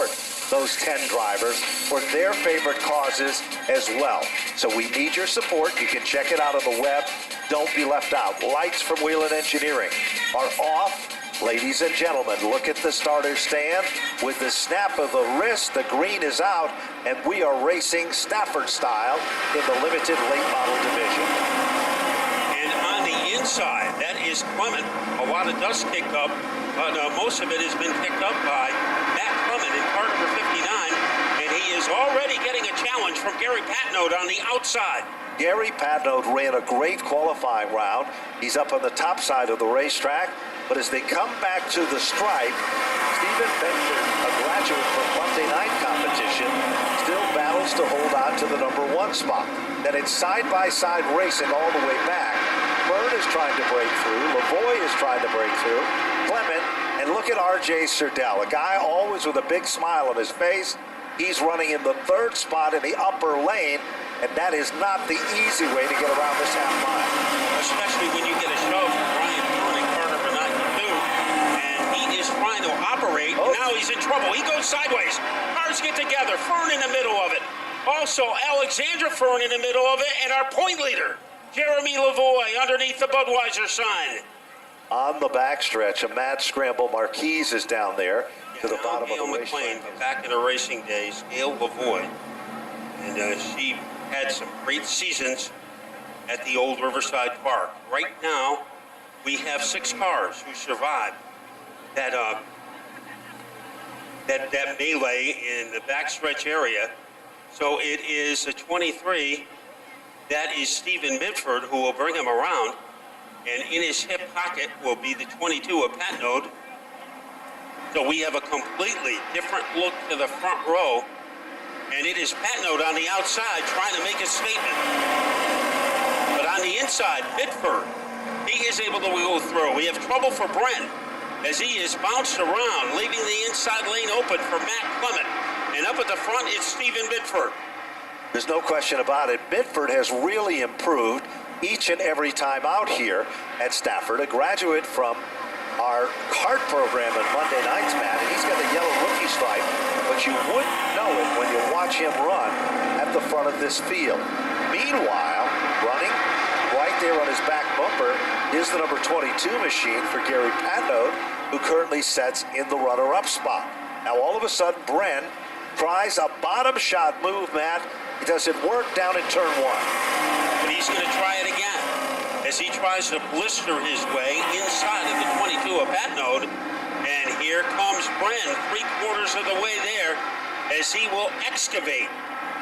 support those 10 drivers for their favorite causes as well. So we need your support. You can check it out on the web. Don't be left out. Lights from Wheelan Engineering are off. Ladies and gentlemen, look at the starter stand. With the snap of the wrist, the green is out, and we are racing Stafford style in the limited late model division. And on the inside, that is Clement. A lot of dust kicked up, but most of it has been kicked up by Matt Clement in car number 59, and he is already getting a challenge from Gary Patnode on the outside. Gary Patnode ran a great qualifying round. He's up on the top side of the racetrack. But as they come back to the stripe, Stephen Bedford, a graduate from Monday night competition, still battles to hold on to the number 1 spot. Then it's side-by-side racing all the way back. Byrne is trying to break through. Lavoie is trying to break through. Clement, and look at R.J. Serdell, a guy always with a big smile on his face. He's running in the 3rd spot in the upper lane, and that is not the easy way to get around this half mile. Especially when you get a shove from Brian Byrne in car number 92, and he is trying to operate. Oh. Now he's in trouble. He goes sideways. Cars get together. Fern in the middle of it. Also, Alexandra Fern in the middle of it, and our point leader, Jeremy Lavoie, underneath the Budweiser sign. On the backstretch, a mad scramble. Marquise is down there to the bottom of the racetrack. Back in her racing days, Gail Lavoie, and she had some great seasons at the old Riverside Park. Right now, we have 6 cars who survived that melee in the backstretch area. So it is a 23. That is Stephen Midford, who will bring him around. And in his hip pocket will be the 22 of Patnode. So we have a completely different look to the front row. And it is Patnode on the outside trying to make a statement. But on the inside, Midford, he is able to go through. We have trouble for Brent as he is bounced around, leaving the inside lane open for Matt Clement. And up at the front, it's Stephen Midford. There's no question about it. Midford has really improved each and every time out here at Stafford, a graduate from our kart program on Monday nights, Matt, and he's got the yellow rookie stripe, but you wouldn't know it when you watch him run at the front of this field. Meanwhile, running right there on his back bumper is the number 22 machine for Gary Patnode, who currently sets in the runner-up spot. Now, all of a sudden, Bren tries a bottom shot move, Matt. It doesn't work down in turn 1. But he's going to try it again as he tries to blister his way inside of the 22 of Patnode. And here comes Bren, 3/4 of the way there, as he will excavate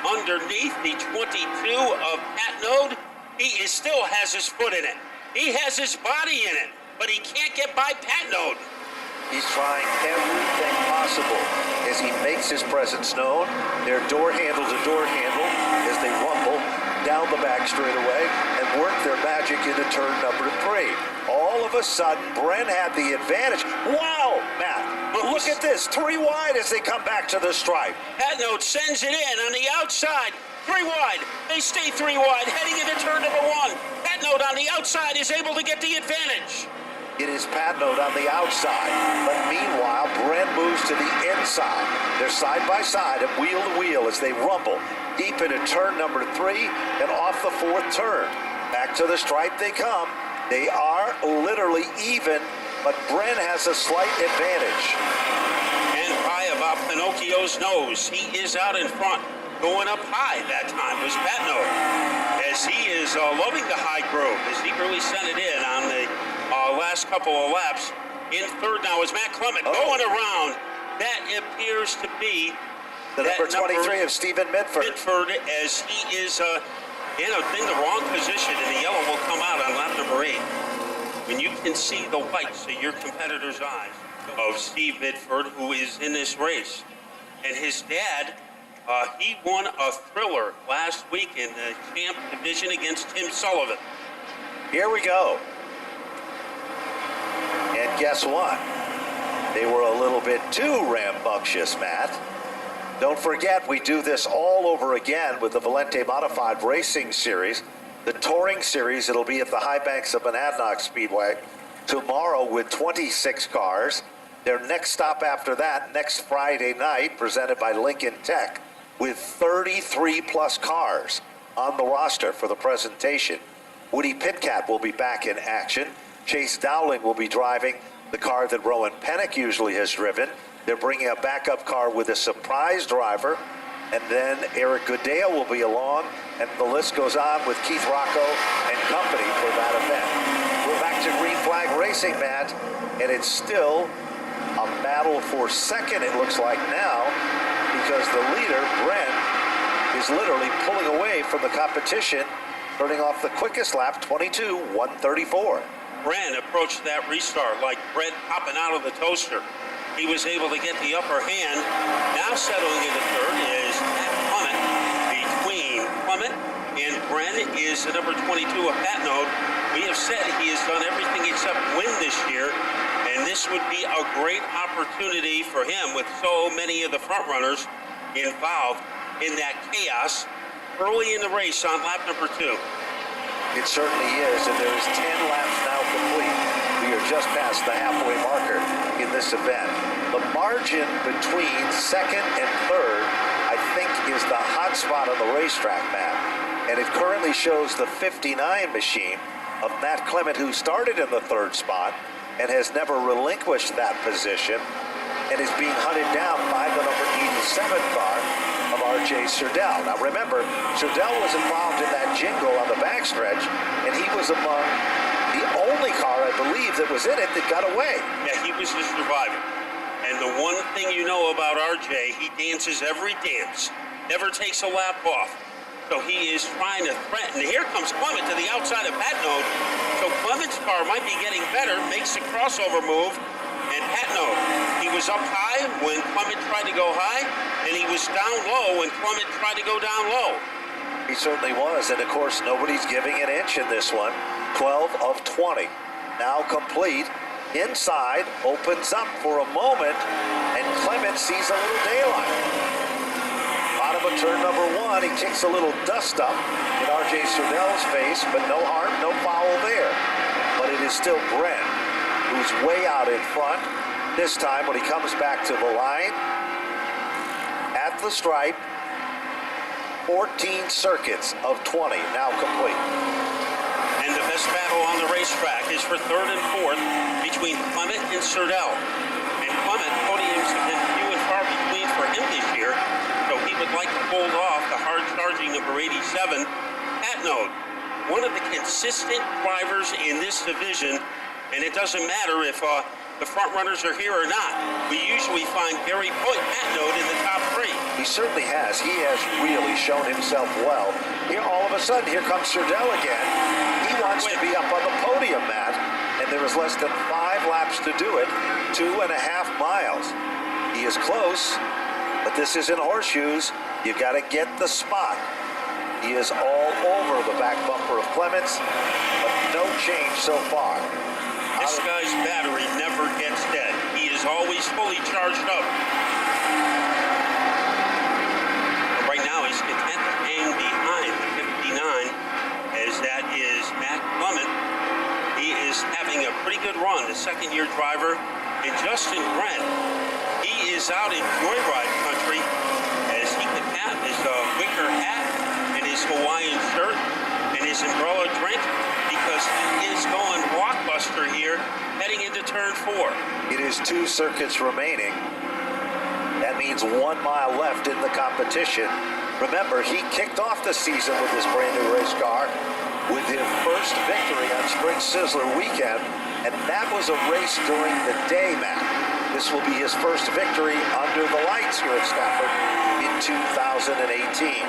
underneath the 22 of Patnode. He still has his foot in it. He has his body in it, but he can't get by Patnode. He's trying everything possible as he makes his presence known. They're door handle to door handle as they rumble down the back straightaway and work their magic into turn number 3. All of a sudden, Bren had the advantage. Wow, Matt, look at this. 3 wide as they come back to the stripe. Patnode sends it in on the outside. 3 wide. They stay 3 wide, heading into turn number 1. Patnode on the outside is able to get the advantage. It is Patnode on the outside, but meanwhile, Bren moves to the inside. They're side by side and wheel to wheel as they rumble deep into turn number 3 and off the 4th turn. Back to the stripe they come. They are literally even, but Bren has a slight advantage. And high about Pinocchio's nose. He is out in front. Going up high that time was Patnode, as he is loving the high groove, as he really sent it in on the last couple of laps. In 3rd now is Matt Clement going around. That appears to be the number 23 of Stephen Midford. Midford, as he is in the wrong position, and the yellow will come out on lap number 8. When you can see the whites of your competitor's eyes of Steve Midford, who is in this race. And his dad, he won a thriller last week in the champ division against Tim Sullivan. Here we go. And guess what? They were a little bit too rambunctious, Matt. Don't forget, we do this all over again with the Valente Modified Racing Series. The Touring Series, it'll be at the High Banks of Monadnock Speedway tomorrow with 26 cars. Their next stop after that, next Friday night, presented by Lincoln Tech, with 33-plus cars on the roster for the presentation. Woody Pitkat will be back in action. Chase Dowling will be driving the car that Rowan Pennick usually has driven. They're bringing a backup car with a surprise driver, and then Eric Goodale will be along, and the list goes on with Keith Rocco and company for that event. We're back to green flag racing, Matt, and it's still a battle for second, it looks like now, because the leader, Brent, is literally pulling away from the competition, turning off the quickest lap, 22:134. Brand approached that restart like bread popping out of the toaster. He was able to get the upper hand. Now settling into third is Matt Clement. Between Clement and Brent is the number 22 of Patnode. We have said he has done everything except win this year, and this would be a great opportunity for him with so many of the front runners involved in that chaos early in the race on lap number 2. It certainly is, and there is 10 laps now complete. We are just past the halfway marker in this event. The margin between second and third, I think, is the hot spot on the racetrack map. And it currently shows the 59 machine of Matt Clement, who started in the third spot and has never relinquished that position, and is being hunted down by the number 87 car of R.J. Surdell. Now remember, Surdell was involved in that jingle on the backstretch, and he was among the only car, I believe, that was in it that got away. Yeah, he was the survivor. And the one thing you know about R.J., he dances every dance, never takes a lap off. So he is trying to threaten. Here comes Clement to the outside of Patnode. So Clement's car might be getting better, makes the crossover move. And Patnode, he was up high when Clement tried to go high, and he was down low when Clement tried to go down low. He certainly was, and of course, nobody's giving an inch in this one. 12 of 20. Now complete. Inside, opens up for a moment, and Clement sees a little daylight. Bottom of turn number 1, he kicks a little dust up in R.J. Surdell's face, but no harm, no foul there. But it is still Brent, who's way out in front. This time when he comes back to the line, at the stripe, 14 circuits of 20 now complete. And the best battle on the racetrack is for third and fourth between Clement and Surdell. And Clement, podiums have been few and far between for him this year, so he would like to hold off the hard-charging number 87, Patnode. One of the consistent drivers in this division, and it doesn't matter if the front runners are here or not. We usually find Gary Patnode in the top 3. He certainly has. He has really shown himself well. Here, all of a sudden, here comes Surdell again. He wants to be up on the podium, Matt, and there is less than 5 laps to do it, 2.5 miles. He is close, but this isn't horseshoes. You got to get the spot. He is all over the back bumper of Clements, but no change so far. This guy's battery never gets dead. He is always fully charged up. But right now, he's content to hang behind the 59, as that is Matt Clement. He is having a pretty good run, the second-year driver. And Justin Brent, he is out in joyride country, as he can have his wicker hat and his Hawaiian shirt and his umbrella drink, because he is going blockbuster here, heading into turn 4. It is 2 circuits remaining. That means 1 mile left in the competition. Remember, he kicked off the season with this brand new race car with his first victory on Spring Sizzler weekend, and that was a race during the day, Matt. This will be his first victory under the lights here at Stafford in 2018.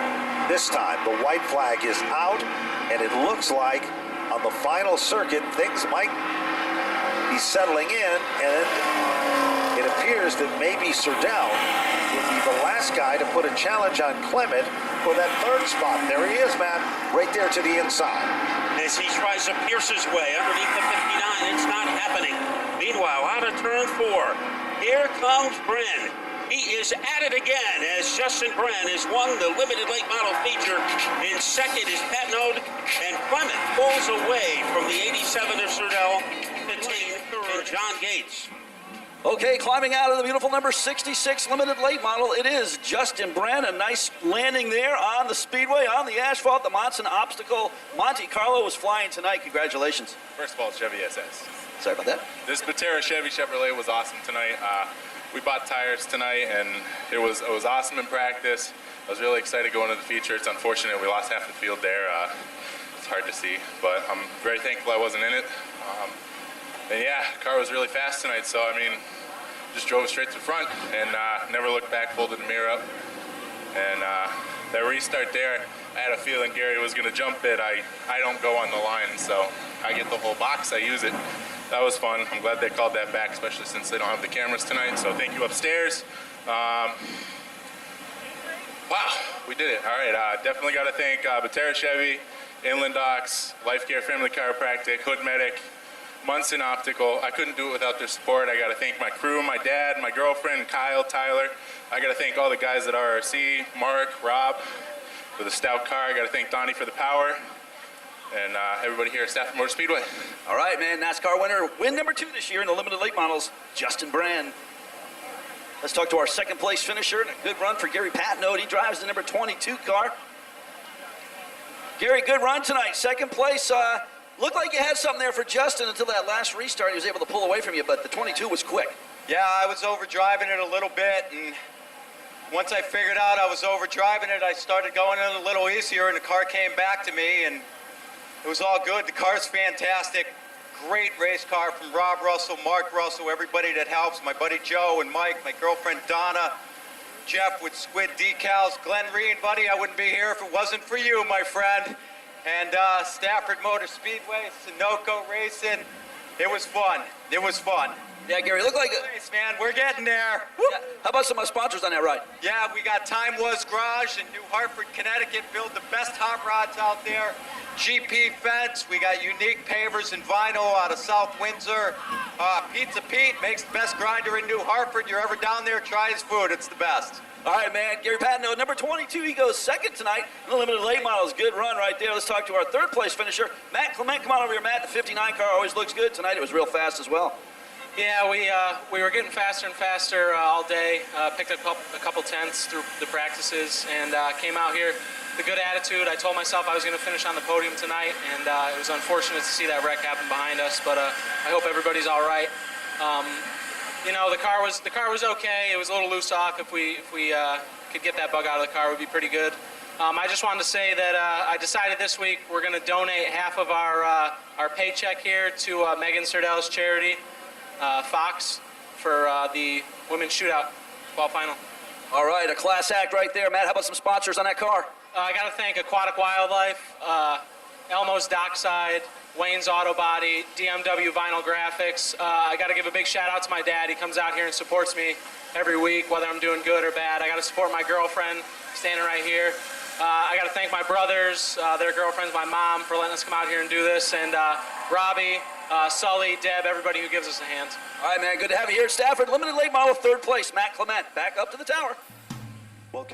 This time, the white flag is out, and it looks like on the final circuit, things might be settling in, and it appears that maybe Surdell will be the last guy to put a challenge on Clement for that third spot. There he is, Matt, right there to the inside. As he tries to pierce his way underneath the 59, it's not happening. Meanwhile, out of turn 4, here comes Bren. He is at it again as Justin Bren has won the limited late model feature. In second is Patnode, and Clement pulls away from the 87 of Surdell, 15, and John Gates. Okay, climbing out of the beautiful number 66 limited late model, it is Justin Brand. A nice landing there on the speedway, on the asphalt. The Monson obstacle. Monte Carlo was flying tonight. Congratulations. First of all, Chevy SS. Sorry about that. This Batera Chevy Chevrolet was awesome tonight. We bought tires tonight, and it was awesome in practice. I was really excited going into the feature. It's unfortunate we lost half the field there. It's hard to see, but I'm very thankful I wasn't in it. And yeah, car was really fast tonight, so I mean, just drove straight to the front and never looked back, folded the mirror up. And that restart there, I had a feeling Gary was going to jump it. I don't go on the line, so I get the whole box, I use it. That was fun. I'm glad they called that back, especially since they don't have the cameras tonight, so thank you upstairs. Wow, we did it. All right, definitely got to thank Batera Chevy, Inland Docks, Life Care Family Chiropractic, Hood Medic, Munson Optical. I couldn't do it without their support. I got to thank my crew, my dad, my girlfriend, Kyle, Tyler. I got to thank all the guys at RRC, Mark, Rob, for the stout car. I got to thank Donnie for the power, and everybody here at Stafford Motor Speedway. All right, man. NASCAR winner, win number 2 this year in the limited late models, Justin Brand. Let's talk to our second place finisher, and a good run for Gary Patnode. He drives the number 22 car. Gary, good run tonight. Second place. Looked like you had something there for Justin until that last restart. He was able to pull away from you, but the 22 was quick. Yeah, I was overdriving it a little bit, and once I figured out I was overdriving it, I started going in a little easier, and the car came back to me, and it was all good. The car's fantastic. Great race car from Rob Russell, Mark Russell, everybody that helps, my buddy Joe and Mike, my girlfriend Donna, Jeff with Squid Decals, Glenn Reed, buddy, I wouldn't be here if it wasn't for you, my friend. And Stafford Motor Speedway, Sunoco Racing. It was fun. It was fun. Yeah, Gary, look like it. Nice, man. We're getting there. Yeah. How about some sponsors on that ride? Yeah, we got Time Was Garage in New Hartford, Connecticut. Build the best hot rods out there. GP Fence. We got Unique Pavers and Vinyl out of South Windsor. Pizza Pete makes the best grinder in New Hartford. You're ever down there, try his food. It's the best. All right, man. Gary Patnode, number 22, he goes second tonight in the limited late models. Good run right there. Let's talk to our third place finisher, Matt Clement. Come on over here, Matt. The 59 car always looks good. Tonight it was real fast as well. Yeah, we were getting faster and faster all day. Picked up a couple tenths through the practices and came out here with a good attitude. I told myself I was going to finish on the podium tonight, and it was unfortunate to see that wreck happen behind us, but I hope everybody's all right. You know, the car was okay. It was a little loose off. If we could get that bug out of the car, it would be pretty good. I just wanted to say that I decided this week we're going to donate half of our paycheck here to Megan Serdell's charity, Fox, for the women's shootout fall final. All right, a class act right there, Matt. How about some sponsors on that car? I got to thank Aquatic Wildlife, Elmo's Dockside, Wayne's Auto Body, DMW Vinyl Graphics. I got to give a big shout out to my dad. He comes out here and supports me every week, whether I'm doing good or bad. I got to support my girlfriend, standing right here. I got to thank my brothers, their girlfriends, my mom for letting us come out here and do this, and Robbie, Sully, Deb, everybody who gives us a hand. All right, man. Good to have you here at Stafford. Limited late model, third place, Matt Clement. Back up to the tower. Well,